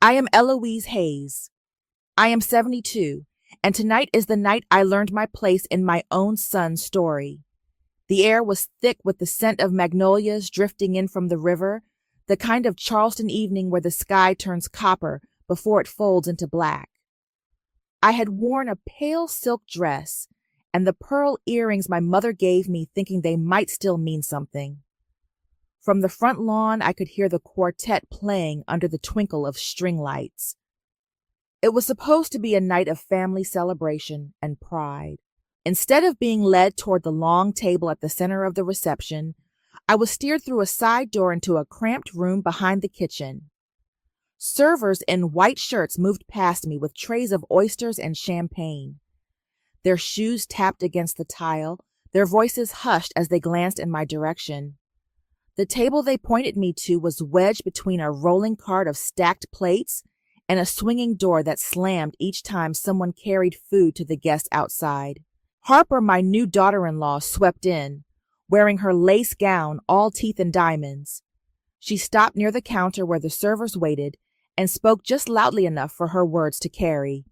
I am Eloise Hayes. I am 72, and tonight is the night I learned my place in my own son's story. The air was thick with the scent of magnolias drifting in from the river, the kind of Charleston evening where the sky turns copper before it folds into black. I had worn a pale silk dress and the pearl earrings my mother gave me, thinking they might still mean something. From the front lawn, I could hear the quartet playing under the twinkle of string lights. It was supposed to be a night of family celebration and pride. Instead of being led toward the long table at the center of the reception, I was steered through a side door into a cramped room behind the kitchen. Servers in white shirts moved past me with trays of oysters and champagne. Their shoes tapped against the tile, their voices hushed as they glanced in my direction. The table they pointed me to was wedged between a rolling cart of stacked plates and a swinging door that slammed each time someone carried food to the guests outside. Harper, my new daughter-in-law, swept in, wearing her lace gown, all teeth and diamonds. She stopped near the counter where the servers waited and spoke just loudly enough for her words to carry.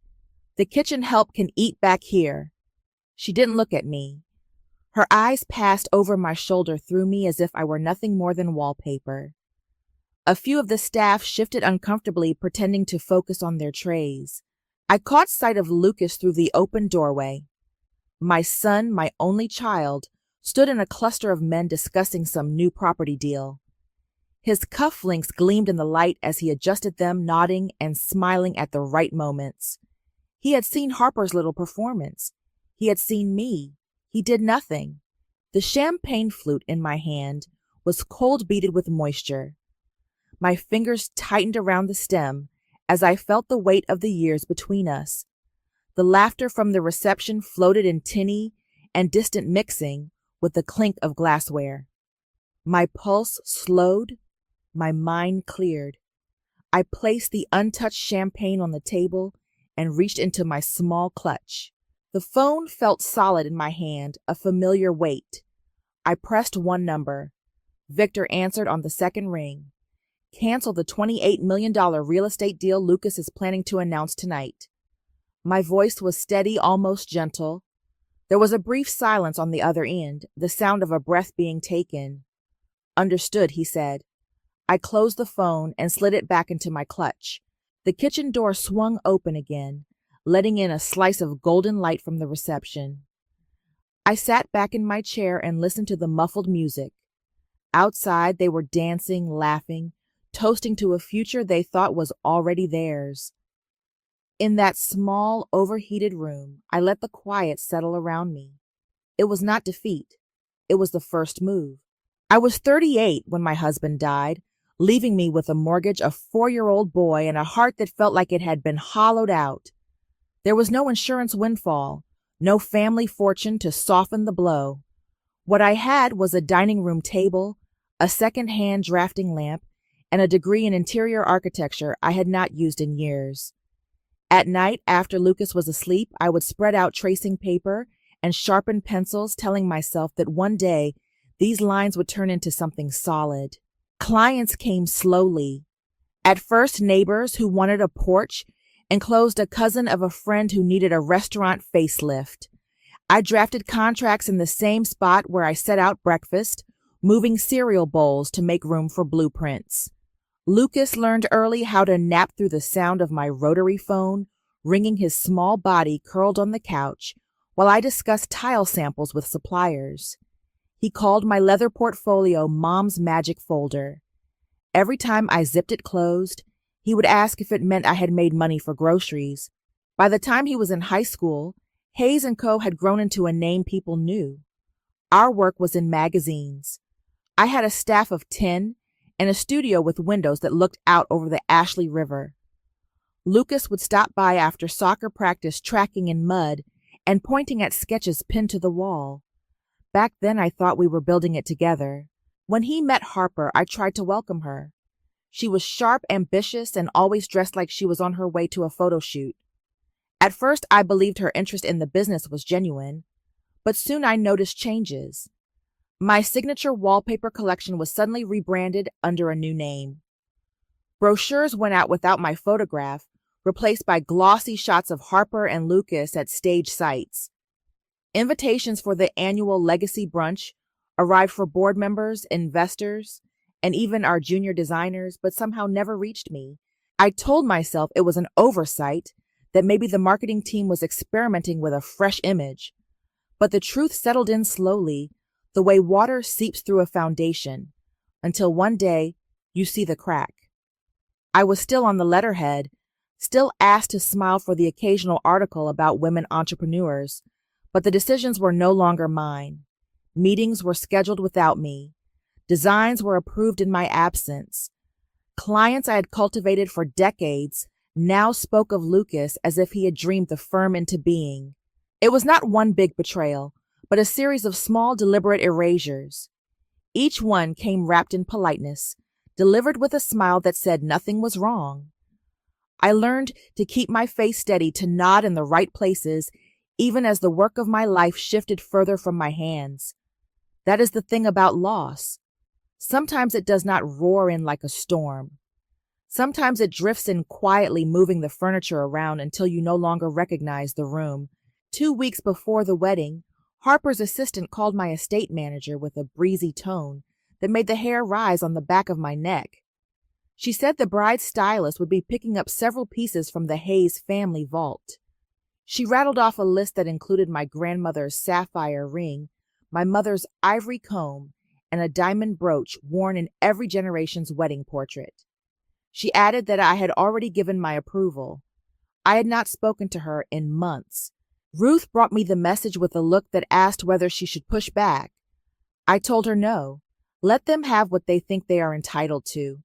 "The kitchen help can eat back here." She didn't look at me. Her eyes passed over my shoulder through me as if I were nothing more than wallpaper. A few of the staff shifted uncomfortably, pretending to focus on their trays. I caught sight of Lucas through the open doorway. My son, my only child, stood in a cluster of men discussing some new property deal. His cufflinks gleamed in the light as he adjusted them, nodding and smiling at the right moments. He had seen Harper's little performance. He had seen me. He did nothing. The champagne flute in my hand was cold-beaded with moisture. My fingers tightened around the stem as I felt the weight of the years between us. The laughter from the reception floated in tinny and distant mixing with the clink of glassware. My pulse slowed. My mind cleared. I placed the untouched champagne on the table and reached into my small clutch. The phone felt solid in my hand, a familiar weight. I pressed one number. Victor answered on the second ring. "Cancel the $28 million real estate deal Lucas is planning to announce tonight." My voice was steady, almost gentle. There was a brief silence on the other end, the sound of a breath being taken. "Understood," he said. I closed the phone and slid it back into my clutch. The kitchen door swung open again, letting in a slice of golden light from the reception. I sat back in my chair and listened to the muffled music. Outside, they were dancing, laughing, toasting to a future they thought was already theirs. In that small, overheated room, I let the quiet settle around me. It was not defeat. It was the first move. I was 38 when my husband died, leaving me with a mortgage, a 4-year-old boy, and a heart that felt like it had been hollowed out. There was no insurance windfall, no family fortune to soften the blow. What I had was a dining room table, a second-hand drafting lamp, and a degree in interior architecture I had not used in years. At night, after Lucas was asleep, I would spread out tracing paper and sharpen pencils, telling myself that one day these lines would turn into something solid. Clients came slowly. At first, neighbors who wanted a porch enclosed a cousin of a friend who needed a restaurant facelift. I drafted contracts in the same spot where I set out breakfast, moving cereal bowls to make room for blueprints. Lucas learned early how to nap through the sound of my rotary phone, ringing his small body curled on the couch while I discussed tile samples with suppliers. He called my leather portfolio Mom's Magic Folder. Every time I zipped it closed, he would ask if it meant I had made money for groceries. By the time he was in high school, Hayes & Co. had grown into a name people knew. Our work was in magazines. I had a staff of 10 and a studio with windows that looked out over the Ashley River. Lucas would stop by after soccer practice, tracking in mud and pointing at sketches pinned to the wall. Back then, I thought we were building it together. When he met Harper, I tried to welcome her. She was sharp, ambitious, and always dressed like she was on her way to a photo shoot. At first, I believed her interest in the business was genuine, but soon I noticed changes. My signature wallpaper collection was suddenly rebranded under a new name. Brochures went out without my photograph, replaced by glossy shots of Harper and Lucas at stage sites. Invitations for the annual Legacy Brunch arrived for board members, investors, and even our junior designers, but somehow never reached me. I told myself it was an oversight, that maybe the marketing team was experimenting with a fresh image. But the truth settled in slowly, the way water seeps through a foundation, until one day you see the crack. I was still on the letterhead, still asked to smile for the occasional article about women entrepreneurs, but the decisions were no longer mine. Meetings were scheduled without me. Designs were approved in my absence. Clients I had cultivated for decades now spoke of Lucas as if he had dreamed the firm into being. It was not one big betrayal, but a series of small, deliberate erasures. Each one came wrapped in politeness, delivered with a smile that said nothing was wrong. I learned to keep my face steady, to nod in the right places, even as the work of my life shifted further from my hands. That is the thing about loss. Sometimes it does not roar in like a storm. Sometimes it drifts in quietly, moving the furniture around until you no longer recognize the room. 2 weeks before the wedding, Harper's assistant called my estate manager with a breezy tone that made the hair rise on the back of my neck. She said the bride's stylist would be picking up several pieces from the Hayes family vault. She rattled off a list that included my grandmother's sapphire ring, my mother's ivory comb, and a diamond brooch worn in every generation's wedding portrait. She added that I had already given my approval. I had not spoken to her in months. Ruth brought me the message with a look that asked whether she should push back. I told her no. Let them have what they think they are entitled to.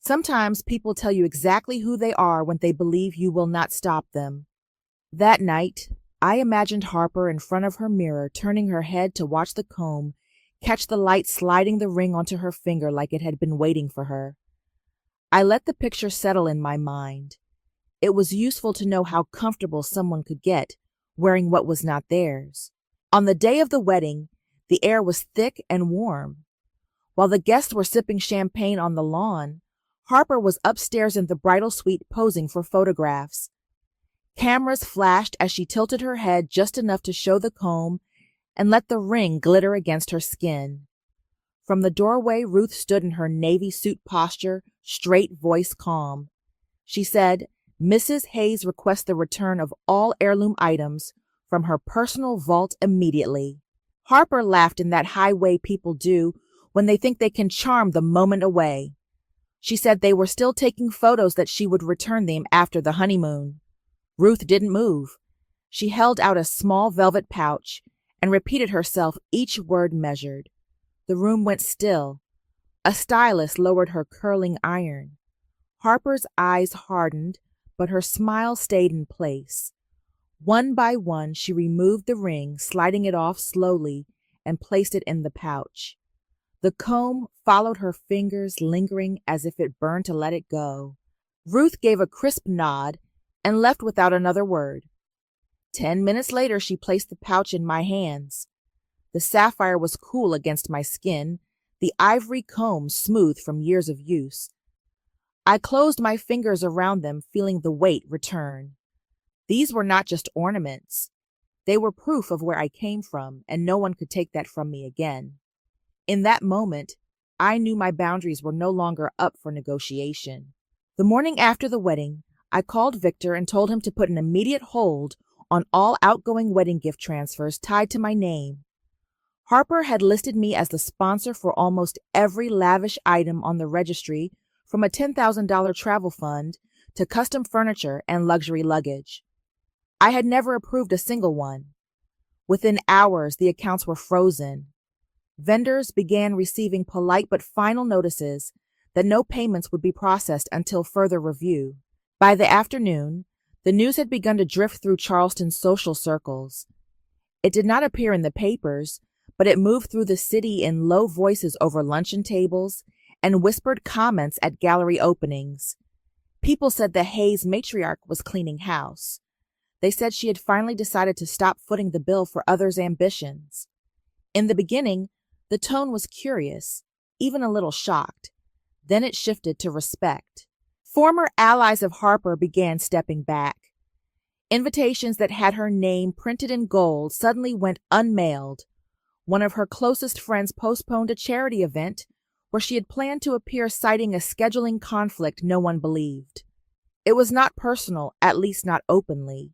Sometimes people tell you exactly who they are when they believe you will not stop them. That night, I imagined Harper in front of her mirror, turning her head to watch the comb catch the light sliding the ring onto her finger like it had been waiting for her. I let the picture settle in my mind. It was useful to know how comfortable someone could get wearing what was not theirs. On the day of the wedding, the air was thick and warm. While the guests were sipping champagne on the lawn, Harper was upstairs in the bridal suite posing for photographs. Cameras flashed as she tilted her head just enough to show the comb and let the ring glitter against her skin. From the doorway, Ruth stood in her navy suit posture, straight voice calm. She said, "Mrs. Hayes requests the return of all heirloom items from her personal vault immediately." Harper laughed in that high way people do when they think they can charm the moment away. She said they were still taking photos, that she would return them after the honeymoon. Ruth didn't move. She held out a small velvet pouch and repeated herself, each word measured. The room went still. A stylist lowered her curling iron. Harper's eyes hardened, but her smile stayed in place. One by one, she removed the ring, sliding it off slowly, and placed it in the pouch. The comb followed her fingers, lingering as if it burned to let it go. Ruth gave a crisp nod and left without another word. 10 minutes later, she placed the pouch in my hands. The sapphire was cool against my skin, the ivory comb smooth from years of use. I closed my fingers around them, feeling the weight return. These were not just ornaments. They were proof of where I came from, and no one could take that from me again. In that moment, I knew my boundaries were no longer up for negotiation. The morning after the wedding, I called Victor and told him to put an immediate hold on all outgoing wedding gift transfers tied to my name. Harper had listed me as the sponsor for almost every lavish item on the registry, from a $10,000 travel fund to custom furniture and luxury luggage. I had never approved a single one. Within hours, the accounts were frozen. Vendors began receiving polite but final notices that no payments would be processed until further review. By the afternoon, the news had begun to drift through Charleston's social circles. It did not appear in the papers, but it moved through the city in low voices over luncheon tables and whispered comments at gallery openings. People said the Hayes matriarch was cleaning house. They said she had finally decided to stop footing the bill for others' ambitions. In the beginning, the tone was curious, even a little shocked. Then it shifted to respect. Former allies of Harper began stepping back. Invitations that had her name printed in gold suddenly went unmailed. One of her closest friends postponed a charity event where she had planned to appear, citing a scheduling conflict no one believed. It was not personal, at least not openly.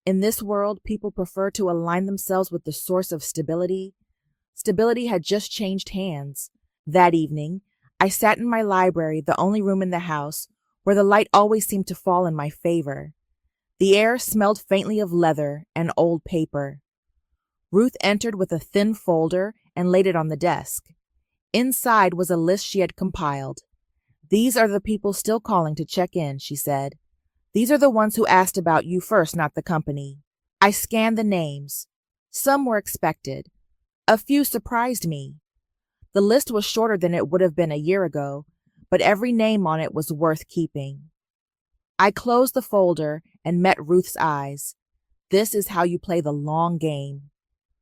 In this world, people prefer to align themselves with the source of stability. Stability had just changed hands. That evening, I sat in my library, the only room in the house, where the light always seemed to fall in my favor. The air smelled faintly of leather and old paper. Ruth entered with a thin folder and laid it on the desk. Inside was a list she had compiled. "These are the people still calling to check in," she said. "These are the ones who asked about you first, not the company." I scanned the names. Some were expected. A few surprised me. The list was shorter than it would have been a year ago, but every name on it was worth keeping. I closed the folder and met Ruth's eyes. This is how you play the long game.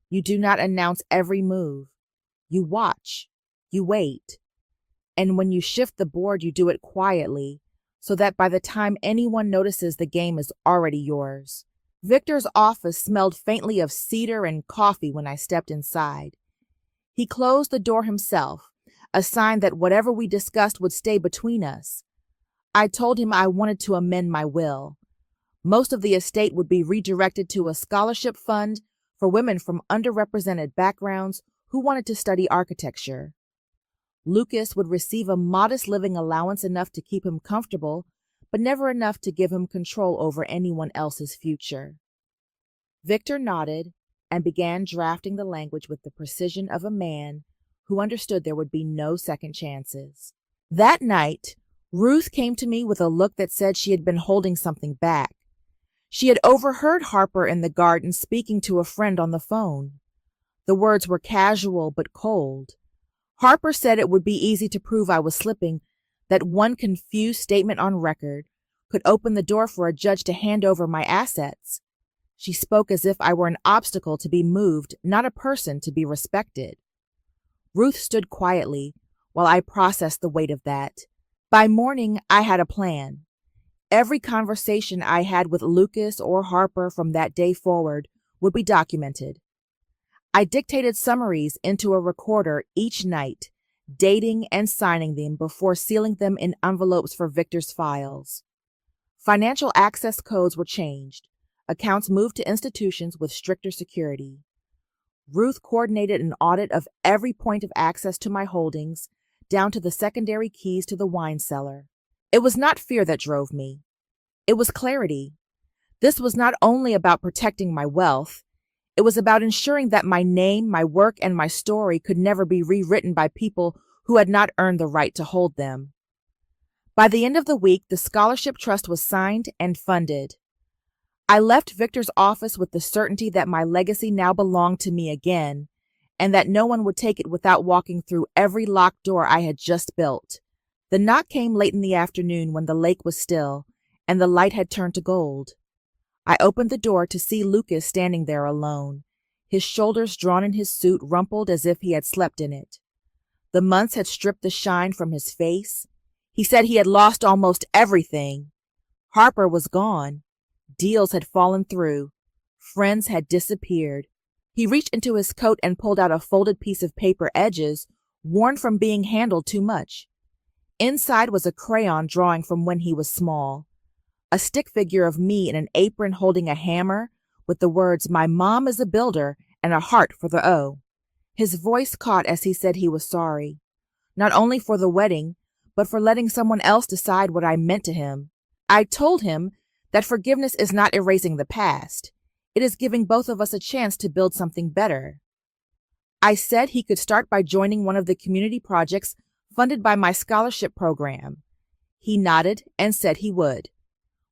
You do not announce every move. You watch. You wait. And when you shift the board, you do it quietly, so that by the time anyone notices, the game is already yours. Victor's office smelled faintly of cedar and coffee when I stepped inside. He closed the door himself, a sign that whatever we discussed would stay between us. I told him I wanted to amend my will. Most of the estate would be redirected to a scholarship fund for women from underrepresented backgrounds who wanted to study architecture. Lucas would receive a modest living allowance, enough to keep him comfortable, but never enough to give him control over anyone else's future. Victor nodded and began drafting the language with the precision of a man who understood there would be no second chances. That night, Ruth came to me with a look that said she had been holding something back. She had overheard Harper in the garden speaking to a friend on the phone. The words were casual but cold. Harper said it would be easy to prove I was slipping, that one confused statement on record could open the door for a judge to hand over my assets. She spoke as if I were an obstacle to be moved, not a person to be respected. Ruth stood quietly while I processed the weight of that. By morning, I had a plan. Every conversation I had with Lucas or Harper from that day forward would be documented. I dictated summaries into a recorder each night, dating and signing them before sealing them in envelopes for Victor's files. Financial access codes were changed. Accounts moved to institutions with stricter security. Ruth coordinated an audit of every point of access to my holdings, down to the secondary keys to the wine cellar. It was not fear that drove me. It was clarity. This was not only about protecting my wealth. It was about ensuring that my name, my work, and my story could never be rewritten by people who had not earned the right to hold them. By the end of the week, the scholarship trust was signed and funded. I left Victor's office with the certainty that my legacy now belonged to me again, and that no one would take it without walking through every locked door I had just built. The knock came late in the afternoon when the lake was still, and the light had turned to gold. I opened the door to see Lucas standing there alone, his shoulders drawn in his suit, rumpled as if he had slept in it. The months had stripped the shine from his face. He said he had lost almost everything. Harper was gone. Deals had fallen through. Friends had disappeared. He reached into his coat and pulled out a folded piece of paper, edges worn from being handled too much. Inside was a crayon drawing from when he was small. A stick figure of me in an apron holding a hammer with the words, "My mom is a builder," and a heart for the O. His voice caught as he said he was sorry, not only for the wedding, but for letting someone else decide what I meant to him. I told him that forgiveness is not erasing the past. It is giving both of us a chance to build something better. I said he could start by joining one of the community projects funded by my scholarship program. He nodded and said he would.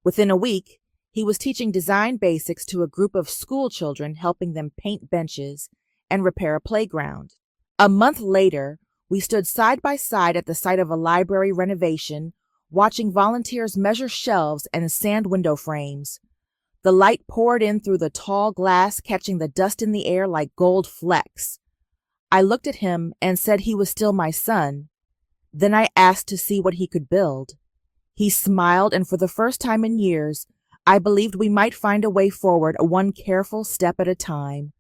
Within a week, he was teaching design basics to a group of school children, helping them paint benches and repair a playground. A month later, we stood side by side at the site of a library renovation, watching volunteers measure shelves and sand window frames. The light poured in through the tall glass, catching the dust in the air like gold flecks. I looked at him and said he was still my son. Then I asked to see what he could build. He smiled, and for the first time in years, I believed we might find a way forward, one careful step at a time.